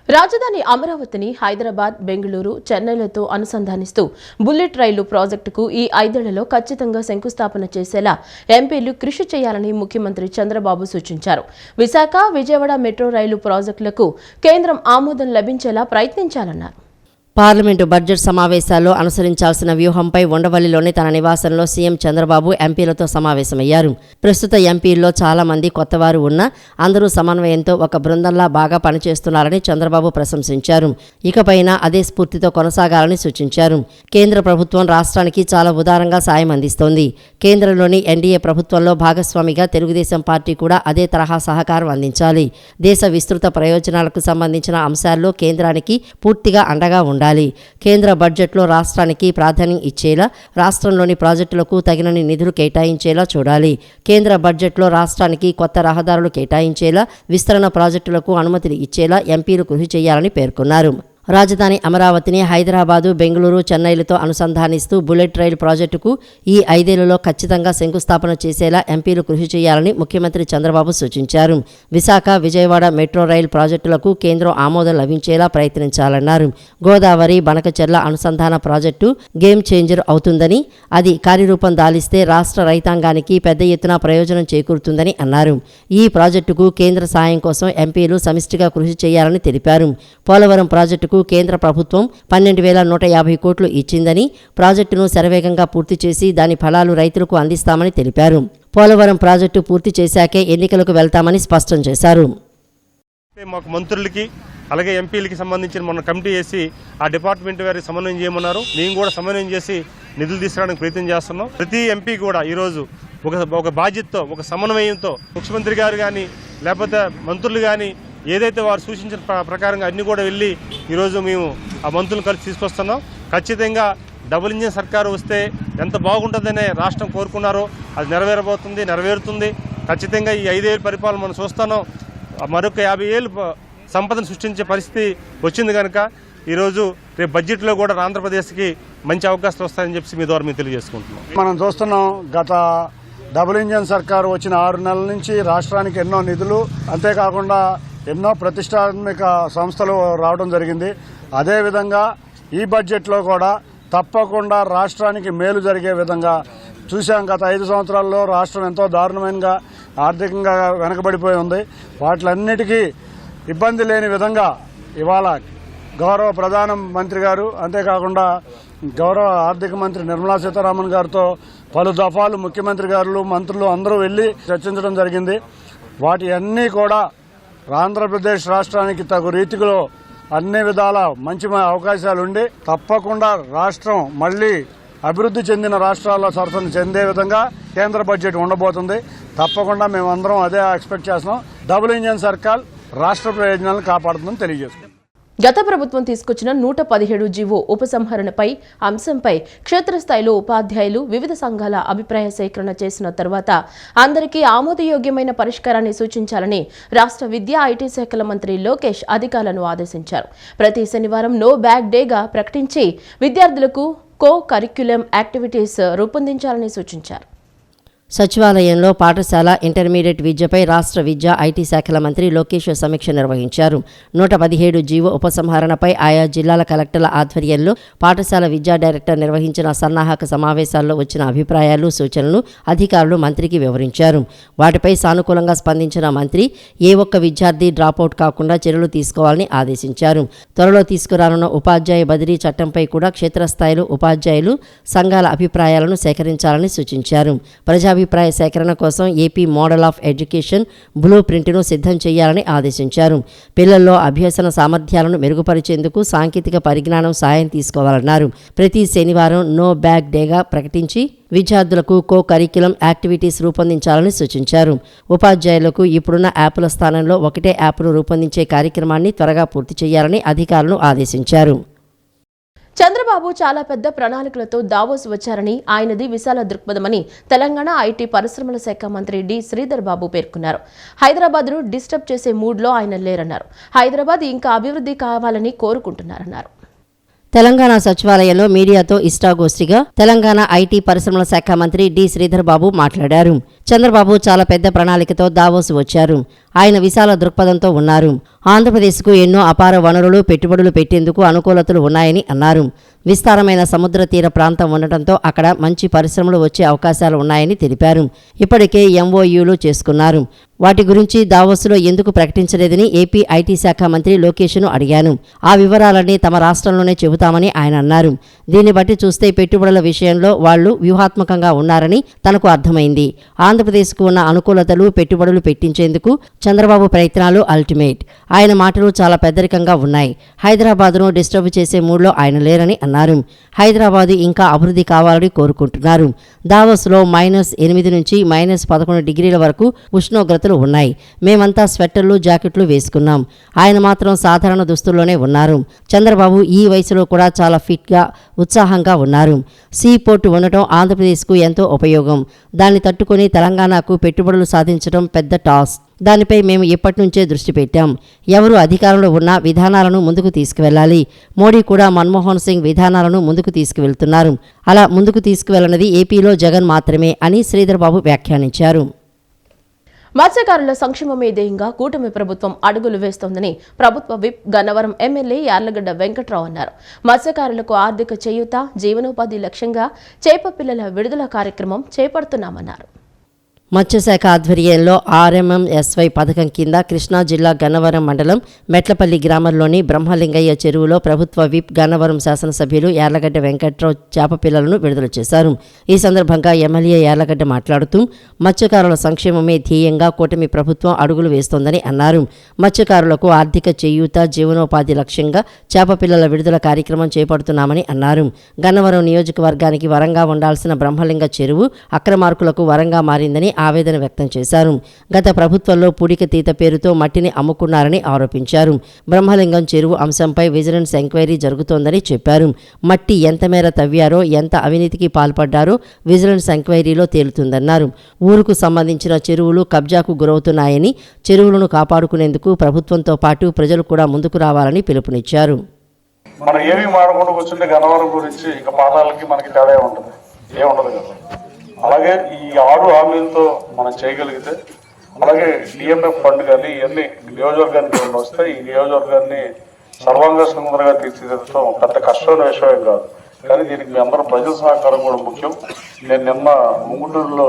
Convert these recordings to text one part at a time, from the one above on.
రాజధాని అమరావతిని హైదరాబాద్, బెంగళూరు, చెన్నైలతో అనుసంధానిస్తూ బుల్లెట్ రైలు ప్రాజెక్టుకు ఈ 5 ఏళ్లలో ఖచ్చితంగా శంకుస్థాపన చేసేలా ఎంపీలు కృషి చేయాలని ముఖ్యమంత్రి చంద్రబాబు సూచించారు. విశాఖ, విజయవాడ మెట్రో రైలు ప్రాజెక్టులకు కేంద్రం ఆమోదం లభించేలా ప్రయత్నించాలన్నారు. పార్లమెంటు బడ్జెట్ సమావేశాల్లో అనుసరించాల్సిన వ్యూహంపై ఉండవల్లిలోని తన నివాసంలో సీఎం చంద్రబాబు ఎంపీలతో సమావేశమయ్యారు. ప్రస్తుత ఎంపీల్లో చాలా మంది కొత్తవారు ఉన్నా అందరూ సమన్వయంతో ఒక బృందంలా బాగా పనిచేస్తున్నారని చంద్రబాబు ప్రశంసించారు. ఇకపైన అదే స్ఫూర్తితో కొనసాగాలని సూచించారు. కేంద్ర ప్రభుత్వం రాష్ట్రానికి చాలా ఉదారంగా సాయం అందిస్తోంది. కేంద్రంలోని ఎన్డీఏ ప్రభుత్వంలో భాగస్వామిగా తెలుగుదేశం పార్టీ కూడా అదే తరహా సహకారం అందించాలి. దేశ విస్తృత ప్రయోజనాలకు సంబంధించిన అంశాల్లో కేంద్రానికి పూర్తిగా అండగా ఉండాలి. కేంద్ర బడ్జెట్లో రాష్ట్రానికి ప్రాధాన్యం ఇచ్చేలా, రాష్ట్రంలోని ప్రాజెక్టులకు తగినన్ని నిధులు కేటాయించేలా చూడాలి. కేంద్ర బడ్జెట్లో రాష్ట్రానికి కొత్త రహదారులు కేటాయించేలా, విస్తరణ ప్రాజెక్టులకు అనుమతులు ఇచ్చేలా ఎంపీలు కృషి చేయాలని పేర్కొన్నారు. రాజధాని అమరావతిని హైదరాబాదు, బెంగళూరు, చెన్నైలతో అనుసంధానిస్తూ బుల్లెట్ రైలు ప్రాజెక్టుకు ఈ 5 ఏళ్లలో ఖచ్చితంగా శంకుస్థాపన చేసేలా ఎంపీలు కృషి చేయాలని ముఖ్యమంత్రి చంద్రబాబు సూచించారు. విశాఖ, విజయవాడ మెట్రో రైలు ప్రాజెక్టులకు కేంద్రం ఆమోదం లభించేలా ప్రయత్నించాలన్నారు. గోదావరి, బనకచెర్ల అనుసంధాన ప్రాజెక్టు గేమ్ చేంజర్ అవుతుందని, అది కార్యరూపం దాలిస్తే రాష్ట్ర రైతాంగానికి పెద్ద ఎత్తున ప్రయోజనం చేకూరుతుందని అన్నారు. ఈ ప్రాజెక్టుకు కేంద్ర సాయం కోసం ఎంపీలు సమిష్టిగా కృషి చేయాలని తెలిపారు. పోలవరం ప్రాజెక్టుకు కేంద్ర ప్రభుత్వం 12,150 కోట్లు ఇచ్చిందని, ప్రాజెక్టును శరవేగంగా పూర్తి చేసి దాని ఫలాలు రైతులకు అందిస్తామని తెలిపారు. పోలవరం ప్రాజెక్టు పూర్తి చేశాకే ఎన్నికలకు వెళ్తామని స్పష్టం చేశారు. మాకు మంత్రులకి అలాగే ఎంపీలకి సంబంధించిన మొన్న కమిటీ వేసి ఆ డిపార్ట్మెంట్ వారికి సమన్వయం చేయమన్నారు. మేము కూడా సమన్వయం చేసి నిధులు తీసుకురావడానికి ప్రయత్నం చేస్తున్నాం. ప్రతి ఎంపీ కూడా ఈరోజు ఒక బాధ్యతతో, ఒక సమన్వయంతో ముఖ్యమంత్రి గారు కానీ లేకపోతే మంత్రులు కానీ ఏదైతే వారు సూచించిన ప్రకారంగా అన్ని కూడా వెళ్ళి ఈరోజు మేము ఆ మంత్రులను కలిసి తీసుకొస్తున్నాం. ఖచ్చితంగా డబుల్ ఇంజిన్ సర్కారు వస్తే ఎంత బాగుంటుందనే రాష్ట్రం కోరుకున్నారో అది నెరవేరుతుంది. ఖచ్చితంగా ఈ 5 ఏళ్ళ పరిపాలన మనం చూస్తున్నాం. మరొక 50 ఏళ్ళు సంపదను సృష్టించే పరిస్థితి వచ్చింది కనుక ఈరోజు రేపు బడ్జెట్లో కూడా ఆంధ్రప్రదేశ్కి మంచి అవకాశాలు వస్తాయని చెప్పి మీ ద్వారా మేము తెలియజేసుకుంటున్నాం. మనం చూస్తున్నాం, గత డబుల్ ఇంజిన్ సర్కారు వచ్చిన 6 నెలల నుంచి రాష్ట్రానికి ఎన్నో నిధులు, అంతేకాకుండా ఎన్నో ప్రతిష్టాత్మక సంస్థలు రావడం జరిగింది. అదేవిధంగా ఈ బడ్జెట్లో కూడా తప్పకుండా రాష్ట్రానికి మేలు జరిగే విధంగా చూశాం. గత 5 సంవత్సరాల్లో రాష్ట్రం ఎంతో దారుణంగా ఆర్థికంగా వెనకబడిపోయి ఉంది. వాటిలన్నిటికీ ఇబ్బంది లేని విధంగా ఇవాళ గౌరవ ప్రధానమంత్రి గారు, అంతేకాకుండా గౌరవ ఆర్థిక మంత్రి నిర్మలా సీతారామన్ గారితో పలు దఫాలు ముఖ్యమంత్రి గారు, మంత్రులు అందరూ వెళ్లి చర్చించడం జరిగింది. వాటి అన్నీ కూడా ఆంధ్రప్రదేశ్ రాష్ట్రానికి తగు రీతిలో అన్ని విధాల మంచి అవకాశాలుండి తప్పకుండా రాష్ట్రం మళ్లీ అభివృద్ధి చెందిన రాష్ట్రాల్లో సరసన చెందే విధంగా కేంద్ర బడ్జెట్ ఉండబోతుంది. తప్పకుండా మేమందరం అదే ఎక్స్పెక్ట్ చేస్తున్నాం. డబుల్ ఇంజిన్ సర్కార్ రాష్ట్ర ప్రయోజనాలను కాపాడుతుందని తెలియజేస్తున్నాం. గత ప్రభుత్వం తీసుకొచ్చిన 117 జీవో ఉపసంహరణపై అంశంపై క్షేత్రస్థాయిలో ఉపాధ్యాయులు, వివిధ సంఘాల అభిప్రాయ సేకరణ చేసిన తర్వాత అందరికీ ఆమోదయోగ్యమైన పరిష్కారాన్ని సూచించాలని రాష్ట్ర విద్యా, ఐటీ శాఖల మంత్రి లోకేష్ అధికారులను ఆదేశించారు. ప్రతి శనివారం నో బ్యాగ్ డేగా ప్రకటించి విద్యార్థులకు కో కరిక్యులం యాక్టివిటీస్ రూపొందించాలని సూచించారు. సచివాలయంలో పాఠశాల, ఇంటర్మీడియట్ విద్యపై రాష్ట్ర విద్యా, ఐటీ శాఖల మంత్రి లోకేష్ సమీక్ష నిర్వహించారు. 117 జీవో ఉపసంహరణపై ఆయా జిల్లాల కలెక్టర్ల ఆధ్వర్యంలో పాఠశాల విద్యా డైరెక్టర్ నిర్వహించిన సన్నాహక సమావేశాల్లో వచ్చిన అభిప్రాయాలు, సూచనలు అధికారులు మంత్రికి వివరించారు. వాటిపై సానుకూలంగా స్పందించిన మంత్రి ఏ ఒక్క విద్యార్థి డ్రాపౌట్ కాకుండా చర్యలు తీసుకోవాలని ఆదేశించారు. త్వరలో తీసుకురానున్న ఉపాధ్యాయ బదిలీ చట్టంపై కూడా క్షేత్రస్థాయిలో ఉపాధ్యాయులు, సంఘాల అభిప్రాయాలను సేకరించాలని సూచించారు. అభిప్రాయ సేకరణ కోసం ఏపీ మోడల్ ఆఫ్ ఎడ్యుకేషన్ బ్లూ ప్రింట్ను సిద్ధం చేయాలని ఆదేశించారు. పిల్లల్లో అభ్యసన సామర్థ్యాలను మెరుగుపరిచేందుకు సాంకేతిక పరిజ్ఞానం సాయం తీసుకోవాలన్నారు. ప్రతి శనివారం నో బ్యాగ్ డేగా ప్రకటించి విద్యార్థులకు కో కరిక్యులం యాక్టివిటీస్ రూపొందించాలని సూచించారు. ఉపాధ్యాయులకు ఇప్పుడున్న యాప్ల స్థానంలో ఒకటే యాప్ను రూపొందించే కార్యక్రమాన్ని త్వరగా పూర్తి చేయాలని అధికారులను ఆదేశించారు. చంద్రబాబు చాలా పెద్ద ప్రణాళికలతో దావోస్ వచ్చారని, ఆయనది విశాల దృక్పథమని తెలంగాణ ఐటీ పరిశ్రమల శాఖ మంత్రి డి శ్రీధర్ బాబు పేర్కొన్నారు. హైదరాబాద్ను డిస్టర్బ్ చేసే మూడ్లో ఆయన లేరన్నారు. హైదరాబాద్ ఇంకా అభివృద్ధి కావాలని కోరుకుంటున్నారన్నారు. తెలంగాణ సచివాలయంలో మీడియాతో ఇష్టాగోష్ఠిగా తెలంగాణ ఐటీ పరిశ్రమల శాఖ మంత్రి డి శ్రీధర్ బాబు మాట్లాడారు. చంద్రబాబు చాలా పెద్ద ప్రణాళికతో దావోస్ వచ్చారు. ఆయన విశాల దృక్పథంతో ఉన్నారు. ఆంధ్రప్రదేశ్కు ఎన్నో అపార వనరులు, పెట్టుబడులు పెట్టేందుకు అనుకూలతలు ఉన్నాయని అన్నారు. విస్తారమైన సముద్ర తీర ప్రాంతం ఉండటంతో అక్కడ మంచి పరిశ్రమలు వచ్చే అవకాశాలు ఉన్నాయని తెలిపారు. ఇప్పటికే ఎంఓయూలు చేసుకున్నారు. వాటి గురించి దావోస్లో ఎందుకు ప్రకటించలేదని ఏపీ ఐటీ శాఖ మంత్రి లోకేష్ను అడిగాను. ఆ వివరాలన్నీ తమ రాష్ట్రంలోనే చెబుతామని ఆయన అన్నారు. దీన్ని బట్టి చూస్తే పెట్టుబడుల విషయంలో వాళ్లు వ్యూహాత్మకంగా ఉన్నారని తనకు అర్థమైంది. ఆంధ్రప్రదేశ్కు ఉన్న అనుకూలతలు, పెట్టుబడులు పెట్టించేందుకు చంద్రబాబు ప్రయత్నాలు అల్టిమేట్. ఆయన మాటలు చాలా పెద్దరికంగా ఉన్నాయి. హైదరాబాద్ను డిస్టర్బ్ చేసే మూడ్లో ఆయన లేరని అన్నారు. హైదరాబాద్ ఇంకా అభివృద్ధి కావాలని కోరుకుంటున్నారు. దావోస్లో -8 నుంచి -11 డిగ్రీల వరకు ఉష్ణోగ్రతలు ఉన్నాయి. మేమంతా స్వెట్టర్లు, జాకెట్లు వేసుకున్నాం. ఆయన మాత్రం సాధారణ దుస్తుల్లోనే ఉన్నారు. చంద్రబాబు ఈ వయసులో కూడా చాలా ఫిట్గా, ఉత్సాహంగా ఉన్నారు. సీ పోర్టు ఉండటం ఆంధ్రప్రదేశ్కు ఎంతో ఉపయోగం. దాన్ని తట్టుకొని తెలంగాణకు పెట్టుబడులు సాధించడం పెద్ద టాస్క్. దానిపై మేము ఇప్పటి నుంచే దృష్టి పెట్టాం. ఎవరు అధికారంలో ఉన్న విధానాలను ముందుకు తీసుకువెళ్లాలి. మోడీ కూడా మన్మోహన్ సింగ్ విధానాలను ముందుకు తీసుకువెళ్తున్నారు. అలా ముందుకు తీసుకువెళ్లనది ఏపీలో జగన్ మాత్రమే అని శ్రీధర్ బాబు వ్యాఖ్యానించారు. మత్స్యకారుల సంక్షేమమే ధ్యేయంగా కూటమి ప్రభుత్వం అడుగులు వేస్తోందని ప్రభుత్వ విప్ గన్నవరం ఎమ్మెల్యే యార్లగడ్డ వెంకట్రావు అన్నారు. మత్స్యకారులకు ఆర్థిక చేయూత, జీవనోపాధి లక్ష్యంగా చేప పిల్లల విడుదల కార్యక్రమం చేపడుతున్నామన్నారు. మత్స్యశాఖ ఆధ్వర్యంలో RMMSY పథకం కింద కృష్ణా జిల్లా గన్నవరం మండలం మెట్లపల్లి గ్రామంలోని బ్రహ్మలింగయ్య చెరువులో ప్రభుత్వ విప్ గన్నవరం శాసనసభ్యులు యార్లగడ్డ వెంకట్రావు చేప పిల్లలను విడుదల చేశారు. ఈ సందర్భంగా ఎమ్మెల్యే యార్లగడ్డ మాట్లాడుతూ మత్స్యకారుల సంక్షేమమే ధ్యేయంగా కూటమి ప్రభుత్వం అడుగులు వేస్తోందని అన్నారు. మత్స్యకారులకు ఆర్థిక చేయూత, జీవనోపాధి లక్ష్యంగా చేప పిల్లల విడుదల కార్యక్రమం చేపడుతున్నామని అన్నారు. గన్నవరం నియోజకవర్గానికి వరంగా ఉండాల్సిన బ్రహ్మలింగ చెరువు అక్రమార్కులకు వరంగా మారిందని ఆవేదన వ్యక్తం చేశారు. గత ప్రభుత్వంలో పూడికతీత పేరుతో మట్టిని అమ్ముకున్నారని ఆరోపించారు. బ్రహ్మలింగం చెరువు అంశంపై విజిలెన్స్ ఎంక్వైరీ జరుగుతోందని చెప్పారు. మట్టి ఎంత మేర తవ్వారో, ఎంత అవినీతికి పాల్పడ్డారో విజిలెన్స్ ఎంక్వైరీలో తేలుతుందన్నారు. ఊరుకు సంబంధించిన చెరువులు కబ్జాకు గురవుతున్నాయని, చెరువులను కాపాడుకునేందుకు ప్రభుత్వంతో పాటు ప్రజలు కూడా ముందుకు రావాలని పిలుపునిచ్చారు. మనం ఏమీ మాడకుండా కూర్చుంటే గన్నవరం గురించి ఇక పాఠాలకి మనకి తేడా ఉంటుంది, ఏముండదు కదా. అలాగే ఈ 6 హామీలతో మనం చేయగలిగితే, అలాగే DMF ఫండ్ కానీ ఇవన్నీ నియోజకవర్గానికి వస్తే ఈ నియోజకవర్గాన్ని సర్వాంగ సుందరంగా తీర్చిదిద్దడం పెద్ద కష్టమైన విషయం కాదు. కానీ దీనికి మీ అందరూ ప్రజల సహకారం కూడా ముఖ్యం. నేను నిన్న ముంగుటూరులో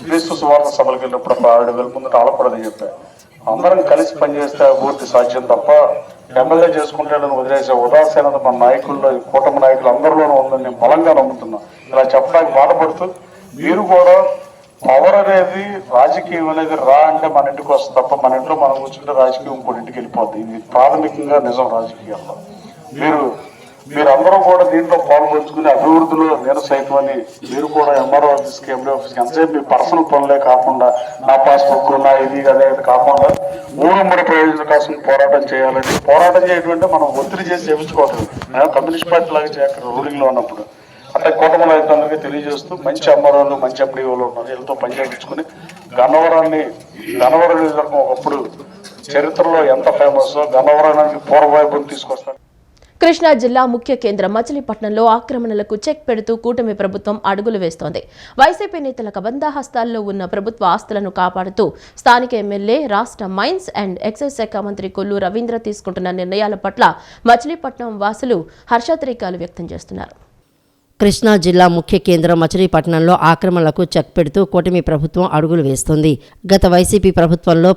క్రీస్తు సువార్త సభలకు వెళ్ళినప్పుడు 7,000 ముందు ఆలపడదని చెప్పాను. అందరం కలిసి పనిచేస్తే అభివృద్ధి సాధ్యం తప్ప ఎమ్మెల్యే చేసుకుంటాడని వదిలేసే ఉదాసీనత మన నాయకుల్లో, కూటమి నాయకులు అందరిలోనూ ఉందని నేను బలంగా నమ్ముతున్నా. ఇలా చెప్పడానికి బాధపడుతూ మీరు కూడా పవర్ అనేది, రాజకీయం అనేది అంటే మన ఇంటికి వస్తుంది తప్ప మన ఇంట్లో మనం కూర్చుంటే రాజకీయం ఇంకోటి ఇంటికి వెళ్ళిపోద్ది. ఇది ప్రాథమికంగా నిజం రాజకీయాల్లో. మీరందరూ కూడా దీంట్లో పాల్గొంచుకుని అభివృద్ధిలో నేను సైతం అని మీరు కూడా MRO ఆఫీస్కి, MD ఆఫీస్కి ఎంతసేపు మీ పర్సనల్ పనులే కాకుండా నా పాస్బుక్, నా ఇది అదే కాకుండా ఊరమ్మడి ప్రయోజనం కోసం పోరాటం చేయాలని. పోరాటం చేయడం అంటే మనం ఒత్తిడి చేసి చేయించుకోవట్లేదు. మేము కమ్యూనిస్ట్ పార్టీ లాగా చేయక్కడ రూలింగ్లో ఉన్నప్పుడు అట్లా కూటమిలో అయితే అందరికీ తెలియజేస్తూ మంచి అమ్మరాలు, మంచి MDOలు ఉన్నారు, వీళ్ళతో పనిచేయించుకుని గన్నవరం నియోజకవర్గం ఒకప్పుడు చరిత్రలో ఎంత ఫేమస్, గన్నవరానికి పూర్వవైపుని తీసుకొస్తారు. కృష్ణా జిల్లా ముఖ్య కేంద్రం మచిలీపట్నంలో ఆక్రమణలకు చెక్ పెడుతూ కూటమి ప్రభుత్వం అడుగులు వేస్తోంది. వైసీపీ నేతల కబంధహస్తాల్లో ఉన్న ప్రభుత్వ ఆస్తులను కాపాడుతూ స్థానిక ఎమ్మెల్యే, రాష్ట్ర మైన్స్ అండ్ ఎక్సైజ్ శాఖ మంత్రి కొల్లు రవీంద్ర తీసుకుంటున్న నిర్ణయాల పట్ల మచిలీపట్నం వాసులు హర్షాతిరేకాలు వ్యక్తం చేస్తున్నారు. కృష్ణా జిల్లా ముఖ్య కేంద్రం మచిలీపట్నంలో ఆక్రమణలకు చెక్ పెడుతూ కూటమి ప్రభుత్వం అడుగులు వేస్తోంది. గత వైసీపీ ప్రభుత్వంలో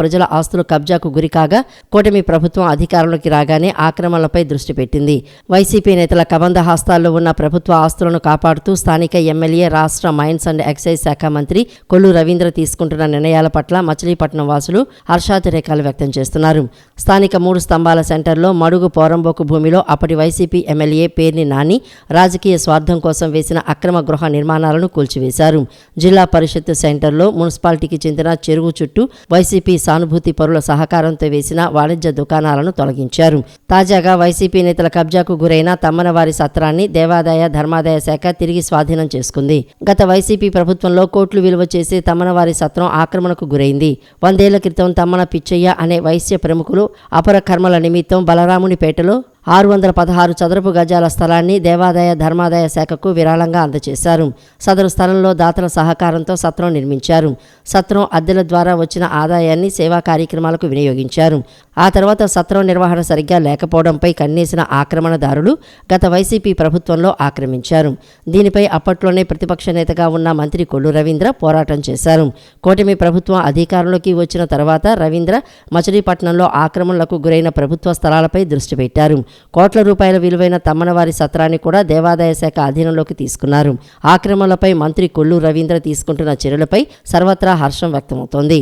ప్రజల ఆస్తులు కబ్జాకు గురికాగా కూటమి ప్రభుత్వం అధికారంలోకి రాగానే ఆక్రమణలపై దృష్టి పెట్టింది. వైసీపీ నేతల కబంధ హస్తాల్లో ఉన్న ప్రభుత్వ ఆస్తులను కాపాడుతూ స్థానిక ఎమ్మెల్యే, రాష్ట్ర మైన్స్ అండ్ ఎక్సైజ్ శాఖ మంత్రి కొల్లు రవీంద్ర తీసుకుంటున్న నిర్ణయాల పట్ల మచిలీపట్నం వాసులు హర్షాతిరేకాలు వ్యక్తం చేస్తున్నారు. స్థానిక 3 స్తంభాల సెంటర్లో మడుగు పోరంబోకు భూమిలో అప్పటి వైసీపీ ఎమ్మెల్యే పేర్ని నాని రాజకీయ స్వార్థం కోసం వేసిన అక్రమ గృహ నిర్మాణాలను కూల్చివేశారు. జిల్లా పరిషత్ సెంటర్లో మున్సిపాలిటీకి చెందిన చెరువు చుట్టూ వైసీపీ సానుభూతి పరుల సహకారంతో వేసిన వాణిజ్య దుకాణాలను తొలగించారు. తాజాగా వైసీపీ నేతల కబ్జాకు గురైన తమ్మనవారి సత్రాన్ని దేవాదాయ ధర్మాదాయ శాఖ తిరిగి స్వాధీనం చేసుకుంది. గత వైసీపీ ప్రభుత్వంలో కోట్లు విలువ చేసే తమ్మనవారి సత్రం ఆక్రమణకు గురైంది. 100 ఏళ్ల క్రితం తమ్మన పిచ్చయ్య అనే వైశ్య ప్రముఖులు అపర కర్మల నిమిత్తం బలరామునిపేటలో 616 చదరపు గజాల స్థలాన్ని దేవాదాయ ధర్మాదాయ శాఖకు విరాళంగా అందజేశారు. సదరు స్థలంలో దాతల సహకారంతో సత్రం నిర్మించారు. సత్రం అద్దెల ద్వారా వచ్చిన ఆదాయాన్ని సేవా కార్యక్రమాలకు వినియోగించారు. ఆ తర్వాత సత్రం నిర్వహణ సరిగ్గా లేకపోవడంపై కన్నేసిన ఆక్రమణదారులు గత వైసీపీ ప్రభుత్వంలో ఆక్రమించారు. దీనిపై అప్పట్లోనే ప్రతిపక్ష నేతగా ఉన్న మంత్రి కొల్లు రవీంద్ర పోరాటం చేశారు. కూటమి ప్రభుత్వం అధికారంలోకి వచ్చిన తర్వాత రవీంద్ర మచిలీపట్నంలో ఆక్రమణలకు గురైన ప్రభుత్వ స్థలాలపై దృష్టి పెట్టారు. కోట్ల రూపాయల విలువైన తమ్మనవారి సత్రాన్ని కూడా దేవాదాయ శాఖ అధీనంలోకి తీసుకున్నారు. ఆక్రమణలపై మంత్రి కొల్లు రవీంద్ర తీసుకుంటున్న చర్యలపై సర్వత్రా హర్షం వ్యక్తమవుతోంది.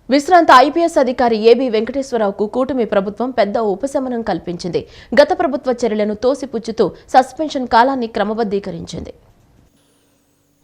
విశ్రాంత ఐపీఎస్ అధికారి ఏబీ వెంకటేశ్వరరావుకు కూటమి ప్రభుత్వం పెద్ద ఉపశమనం కల్పించింది. గత ప్రభుత్వ చర్యలను తోసిపుచ్చుతూ సస్పెన్షన్ కాలాన్ని క్రమబద్ధీకరించింది.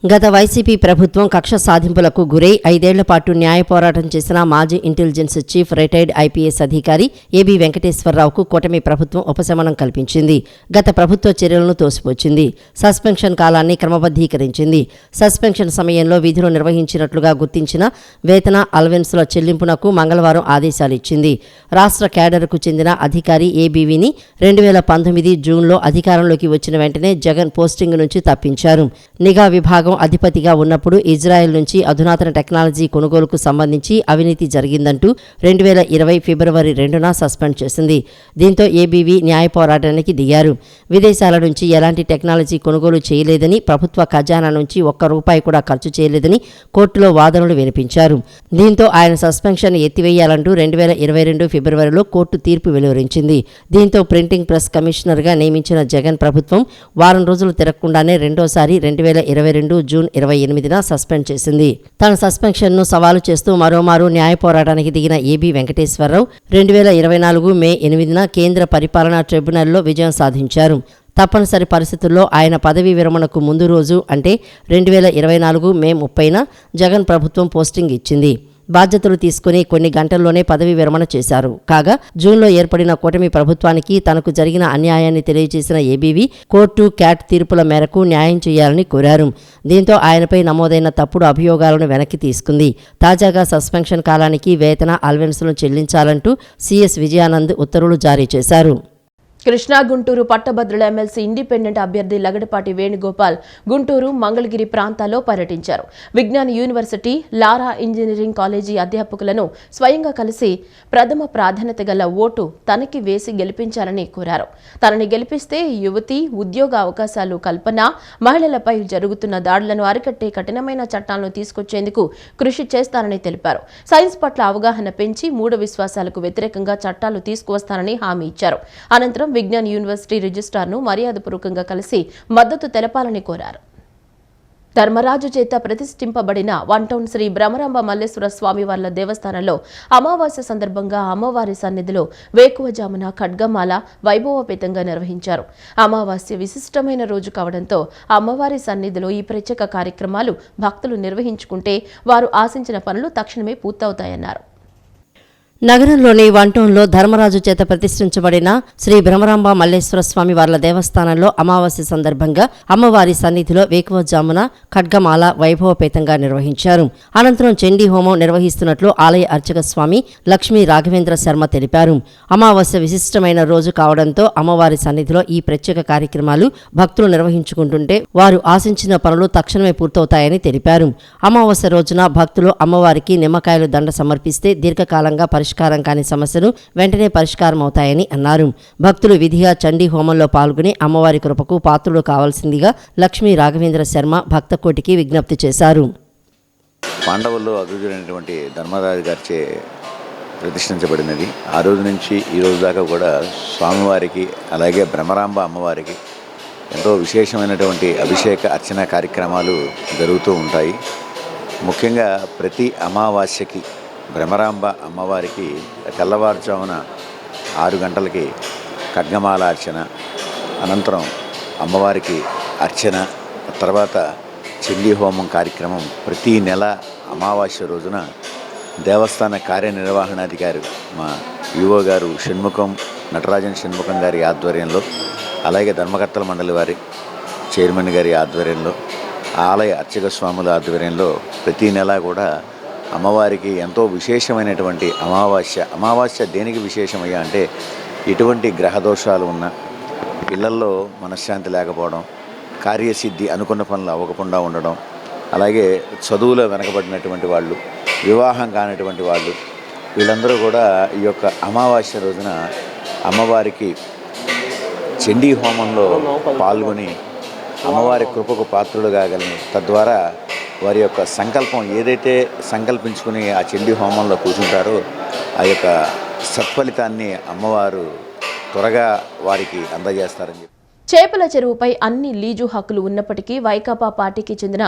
గత వైసీపీ ప్రభుత్వం కక్ష సాధింపులకు గురై 5 ఏళ్ల పాటు న్యాయ పోరాటం చేసిన మాజీ ఇంటెలిజెన్స్ చీఫ్ రిటైర్డ్ ఐపీఎస్ అధికారి ఏబీ వెంకటేశ్వరరావుకు కూటమి ప్రభుత్వం ఉపశమనం కల్పించింది. గత ప్రభుత్వ చర్యలను తోసిపుచ్చింది. సస్పెన్షన్ కాలాన్ని క్రమబద్ధీకరించింది. సస్పెన్షన్ సమయంలో విధులు నిర్వహించినట్లుగా గుర్తించిన వేతన అలవెన్స్ల చెల్లింపునకు మంగళవారం ఆదేశాలు ఇచ్చింది. రాష్ట్ర క్యాడర్కు చెందిన అధికారి ఏబీవీని 2019 జూన్లో అధికారంలోకి వచ్చిన వెంటనే జగన్ పోస్టింగ్ నుంచి తప్పించారు. నిఘా విభాగం అధిపతిగా ఉన్నప్పుడు ఇజ్రాయెల్ నుంచి అధునాతన టెక్నాలజీ కొనుగోలుకు సంబంధించి అవినీతి జరిగిందంటూ 2020 ఫిబ్రవరి 2న సస్పెండ్ చేసింది. దీంతో ఏబీవీ న్యాయ పోరాటానికి దిగారు. విదేశాల నుంచి ఎలాంటి టెక్నాలజీ కొనుగోలు చేయలేదని, ప్రభుత్వ ఖజానా నుంచి ₹1 కూడా ఖర్చు చేయలేదని కోర్టులో వాదనలు వినిపించారు. దీంతో ఆయన సస్పెన్షన్ ఎత్తివేయాలంటూ 2022 ఫిబ్రవరిలో కోర్టు తీర్పు వెలువరించింది. దీంతో ప్రింటింగ్ ప్రెస్ కమిషనర్గా నియమించిన జగన్ ప్రభుత్వం వారం రోజులు తిరగకుండానే రెండోసారి 2022 జూన్ 28న సస్పెండ్ చేసింది. తన సస్పెన్షన్ను సవాలు చేస్తూ మరోమారు న్యాయ పోరాటానికి దిగిన ఏబీ వెంకటేశ్వరరావు 2024 మే 8న కేంద్ర పరిపాలనా ట్రిబ్యునల్లో విజయం సాధించారు. తప్పనిసరి పరిస్థితుల్లో ఆయన పదవీ విరమణకు ముందు రోజు అంటే 2024 మే 30న జగన్ ప్రభుత్వం పోస్టింగ్ ఇచ్చింది. బాధ్యతలు తీసుకుని కొన్ని గంటల్లోనే పదవీ విరమణ చేశారు. కాగా జూన్లో ఏర్పడిన కూటమి ప్రభుత్వానికి తనకు జరిగిన అన్యాయాన్ని తెలియజేసిన ఏబీవీ కోర్టు, క్యాట్ తీర్పుల మేరకు న్యాయం చేయాలని కోరారు. దీంతో ఆయనపై నమోదైన తప్పుడు అభియోగాలను వెనక్కి తీసుకుంది. తాజాగా సస్పెన్షన్ కాలానికి వేతన అలవెన్స్లను చెల్లించాలంటూ సీఎస్ విజయానంద్ ఉత్తర్వులు జారీ చేశారు. కృష్ణా గుంటూరు పట్టభద్రుల ఎమ్మెల్సీ ఇండిపెండెంట్ అభ్యర్థి లగడపాటి వేణుగోపాల్ గుంటూరు, మంగళగిరి ప్రాంతాల్లో పర్యటించారు. విజ్ఞాన యూనివర్సిటీ, లారా ఇంజనీరింగ్ కాలేజీ అధ్యాపకులను స్వయంగా కలిసి ప్రథమ ప్రాధాన్యత గల ఓటు తనకి వేసి గెలిపించాలని కోరారు. తనని గెలిపిస్తే యువతి ఉద్యోగ అవకాశాలు కల్పన, మహిళలపై జరుగుతున్న దాడులను అరికట్టే కఠినమైన చట్టాలను తీసుకొచ్చేందుకు కృషి చేస్తానని తెలిపారు. సైన్స్ పట్ల అవగాహన పెంచి మూఢ విశ్వాసాలకు వ్యతిరేకంగా చట్టాలు తీసుకువస్తానని హామీ ఇచ్చారు. అనంతరం విజ్ఞాన్ యూనివర్సిటీ రిజిస్ట్రార్ను మర్యాదపూర్వకంగా కలిసి మద్దతు తెలపాలని కోరారు. ధర్మరాజు చేత ప్రతిష్ఠింపబడిన 1 టౌన్ శ్రీ భ్రమరాంబ మల్లేశ్వర స్వామివార్ల దేవస్థానంలో అమావాస్య సందర్భంగా అమ్మవారి సన్నిధిలో వేకువజామున ఖడ్గమాల వైభవపేతంగా నిర్వహించారు. అమావాస్య విశిష్టమైన రోజు కావడంతో అమ్మవారి సన్నిధిలో ఈ ప్రత్యేక కార్యక్రమాలు భక్తులు నిర్వహించుకుంటే వారు ఆశించిన పనులు తక్షణమే పూర్తవుతాయన్నారు. నగరంలోని 1 టౌన్లో ధర్మరాజు చేత ప్రతిష్ఠించబడిన శ్రీ భ్రమరాంబ మల్లేశ్వర స్వామి వార్ల దేవస్థానంలో అమావాస్య సందర్భంగా అమ్మవారి సన్నిధిలో వేకువజామున ఖడ్గమాల వైభవపేతంగా నిర్వహించారు. అనంతరం చండీ హోమం నిర్వహిస్తున్నట్లు ఆలయ అర్చక స్వామి లక్ష్మీ రాఘవేంద్ర శర్మ తెలిపారు. అమావాస్య విశిష్టమైన రోజు కావడంతో అమ్మవారి సన్నిధిలో ఈ ప్రత్యేక కార్యక్రమాలు భక్తులు నిర్వహించుకుంటుంటే వారు ఆశించిన పనులు తక్షణమే పూర్తవుతాయని తెలిపారు. అమావాస్య రోజున భక్తులు అమ్మవారికి నిమ్మకాయలు దండ సమర్పిస్తే దీర్ఘకాలంగా పరిష్కారం కాని సమస్యలు వెంటనే పరిష్కారం అవుతాయని అన్నారు. భక్తులు విధిగా చండీ హోమంలో పాల్గొని అమ్మవారి కృపకు పాత్రులు కావాల్సిందిగా లక్ష్మీ రాఘవేంద్ర శర్మ భక్తకోటికి విజ్ఞప్తి చేశారు. పాండవుల్లో అగ్రజుడైనటువంటి ధర్మరాజు గారిచే ప్రతిష్ఠించబడినది. ఆ రోజు నుంచి ఈ రోజు దాకా కూడా స్వామివారికి అలాగే భ్రమరాంబ అమ్మవారికి ఎంతో విశేషమైనటువంటి అభిషేక అర్చన కార్యక్రమాలు జరుగుతూ ఉంటాయి. ముఖ్యంగా ప్రతి అమావాస్యకి భ్రమరాంబ అమ్మవారికి తెల్లవారుజామున 6 గంటలకి ఖడ్గమాల అర్చన, అనంతరం అమ్మవారికి అర్చన, తర్వాత చండీ హోమం కార్యక్రమం ప్రతి నెల అమావాస్య రోజున దేవస్థాన కార్యనిర్వహణాధికారి మా ఈవో గారు నటరాజన్ షణ్ముఖం గారి ఆధ్వర్యంలో, అలాగే ధర్మకర్తల మండలి వారి చైర్మన్ గారి ఆధ్వర్యంలో, ఆలయ అర్చక స్వాముల ఆధ్వర్యంలో ప్రతి నెల కూడా అమ్మవారికి ఎంతో విశేషమైనటువంటి అమావాస్య దేనికి విశేషమయ్యా అంటే ఎటువంటి గ్రహదోషాలు ఉన్నా ఇళ్లల్లో మనశ్శాంతి లేకపోవడం, కార్యసిద్ధి అనుకున్న పనులు అవ్వకుండా ఉండడం, అలాగే చదువులో వెనకబడినటువంటి వాళ్ళు, వివాహం కానటువంటి వాళ్ళు, వీళ్ళందరూ కూడా ఈ యొక్క అమావాస్య రోజున అమ్మవారికి చండీ హోమంలో పాల్గొని అమ్మవారి కృపకు పాత్రులు కాగలని, తద్వారా వారి యొక్క సంకల్పం ఏదైతే సంకల్పించుకుని ఆ చండీ హోమంలో కూర్చుంటారో ఆ యొక్క సత్ఫలితాన్ని అమ్మవారు త్వరగా వారికి అందజేస్తారని చెప్పి. చేపల చెరువుపై అన్ని లీజు హక్కులు ఉన్నప్పటికీ వైకాపా పార్టీకి చెందిన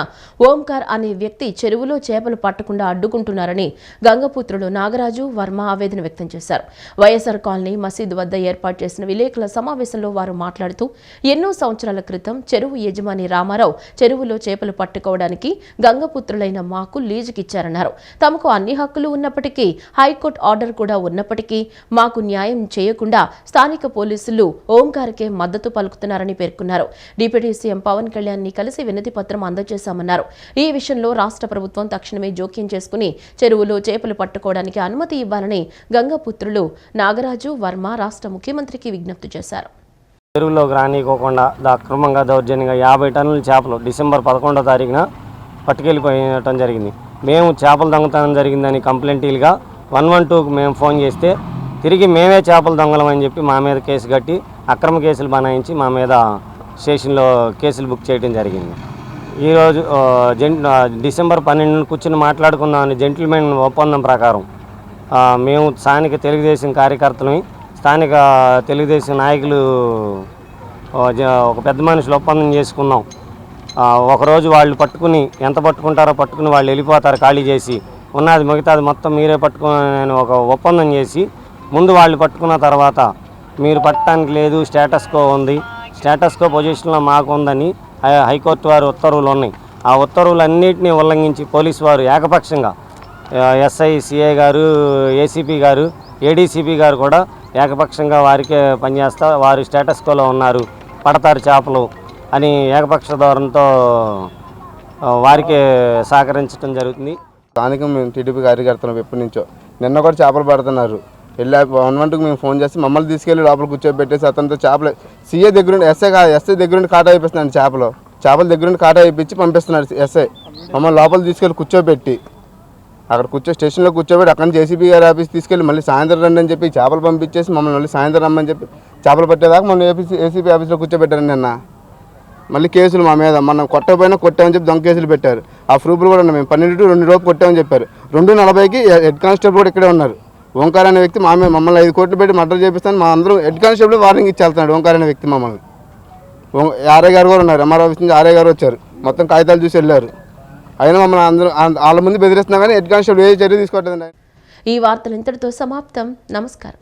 ఓంకార్ అనే వ్యక్తి చెరువులో చేపలు పట్టకుండా అడ్డుకుంటున్నారని గంగపుత్రుడు నాగరాజు వర్మ ఆవేదన వ్యక్తం చేశారు. వైఎస్ఆర్ కాలనీ మసీదు వద్ద ఏర్పాటు చేసిన విలేకరుల సమావేశంలో వారు మాట్లాడుతూ ఎన్నో సంవత్సరాల క్రితం చెరువు యజమాని రామారావు చెరువులో చేపలు పట్టుకోవడానికి గంగపుత్రులైన మాకు లీజుకిచ్చారన్నారు. తమకు అన్ని హక్కులు ఉన్నప్పటికీ హైకోర్టు ఆర్డర్ కూడా ఉన్నప్పటికీ మాకు న్యాయం చేయకుండా స్థానిక పోలీసులు ఓంకార్కే మద్దతు పలుకుతున్నారు పేర్కొన్నారు. డిప్యూటీ సీఎం పవన్ కళ్యాణ్ ని కలిసి వినతి పత్రం అందజేశామన్నారు. ఈ విషయంలో రాష్ట్ర ప్రభుత్వం తక్షణమే జోక్యం చేసుకుని చెరువులో చేపలు పట్టుకోవడానికి అనుమతి ఇవ్వాలని గంగపుత్రులు నాగరాజు వర్మ రాష్ట్ర ముఖ్యమంత్రికి విజ్ఞప్తి చేశారు. చెరువులోకి రానికోకుండా అక్రమంగా దౌర్జన్యంగా 50 టన్నుల చేపలు డిసెంబర్ 11వ తారీఖున పట్టుకెళ్ళిపోయటం జరిగింది. మేము చేపలు దొంగతనం జరిగిందని కంప్లైంట్లుగా 112కు మేము ఫోన్ చేస్తే తిరిగి మేమే చేపలు దొంగలమని చెప్పి మా మీద కేసు కట్టి అక్రమ కేసులు బనాయించి మా మీద స్టేషన్లో కేసులు బుక్ చేయడం జరిగింది. ఈరోజు డిసెంబర్ 12 కూర్చొని మాట్లాడుకుందామని జెంటిల్మెన్ ఒప్పందం ప్రకారం మేము స్థానిక తెలుగుదేశం కార్యకర్తలని, స్థానిక తెలుగుదేశం నాయకులు ఒక పెద్ద మనుషులు ఒప్పందం చేసుకున్నాం. ఒకరోజు వాళ్ళు పట్టుకుని ఎంత పట్టుకుంటారో పట్టుకుని వాళ్ళు వెళ్ళిపోతారు ఖాళీ చేసి, ఉన్నది మిగతాది మొత్తం మీరే పట్టుకుని ఒక ఒప్పందం చేసి ముందు వాళ్ళు పట్టుకున్న తర్వాత మీరు పట్టడానికి లేదు, స్టేటస్ కో ఉంది, స్టేటస్ కో పొజిషన్లో మాకు ఉందని హైకోర్టు వారి ఉత్తర్వులు ఉన్నాయి. ఆ ఉత్తర్వులన్నింటినీ ఉల్లంఘించి పోలీసు వారు ఏకపక్షంగా ఎస్ఐ, సిఐ గారు, ఏసీపీ గారు, ఏడీసీపీ గారు కూడా ఏకపక్షంగా వారికే పనిచేస్తా వారు స్టేటస్ కోలో ఉన్నారు, పడతారు చేపలు అని ఏకపక్ష ధోరణితో వారికే సహకరించడం జరుగుతుంది. స్థానికం మేము టీడీపీ కార్యకర్తలు ఎప్పటి నుంచో నిన్న కూడా చేపలు పడుతున్నారు. వెళ్ళి 112కి మేము ఫోన్ చేసి మమ్మల్ని తీసుకెళ్ళి లోపల కూర్చోబెట్టేసి అతనితో చేపలు సీఏ దగ్గర నుండి ఎస్ఐ దగ్గర నుండి కాటా అయిపిస్తున్నాడు. చేపల దగ్గర నుండి కాటా అయిపించి పంపిస్తున్నాడు ఎస్ఐ. మమ్మల్ని లోపల తీసుకెళ్ళి కూర్చోబెట్టి అక్కడ స్టేషన్లో కూర్చోబెట్టి అక్కడ నుంచి ఏసీపీ గారి ఆఫీస్ తీసుకెళ్ళి మళ్ళీ సాయంత్రం రండి అని చెప్పి చేపలు పంపించేసి మమ్మల్ని మళ్ళీ సాయంత్రం రమ్మని చెప్పి చేపలు పట్టేదాకా మనం ఏసీపీ ఆఫీస్లో కూర్చోబెట్టారు. నిన్న మళ్ళీ కేసులు మా మీద మనం కొట్టకపోయినా కొట్టామని చెప్పి దొంగ కేసులు పెట్టారు. ఆ ప్రూఫ్లు కూడా ఉన్నాయి. మేము 12 to 2 లోపు కొట్టామని చెప్పారు. 2:40కి హెడ్ కానిస్టేబుల్ కూడా ఇక్కడే ఉన్నారు. ఓంకార్ అనే వ్యక్తి మమ్మల్ని 5 కోట్లు పెట్టి మర్డర్ చేపిస్తాను మా అందరూ హెడ్ కానిస్టేబుల్ వార్నింగ్ ఇచ్చి వెళ్తున్నాడు. ఓంకార్ అనే వ్యక్తి మమ్మల్ని ఆర్ఐ గారు కూడా ఉన్నారు. ఎంఆర్ ఆఫీస్ నుంచి ఆర్ఐ గారు వచ్చారు, మొత్తం కాగితాలు చూసి వెళ్ళారు. అయినా మమ్మల్ని అందరూ వాళ్ళ ముందు బెదిరిస్తున్నా కానీ హెడ్ కానిస్టేబుల్ ఏ చర్య తీసుకోవట్లేదండి. ఈ వార్తలు ఇంతటితో సమాప్తం. నమస్కారం.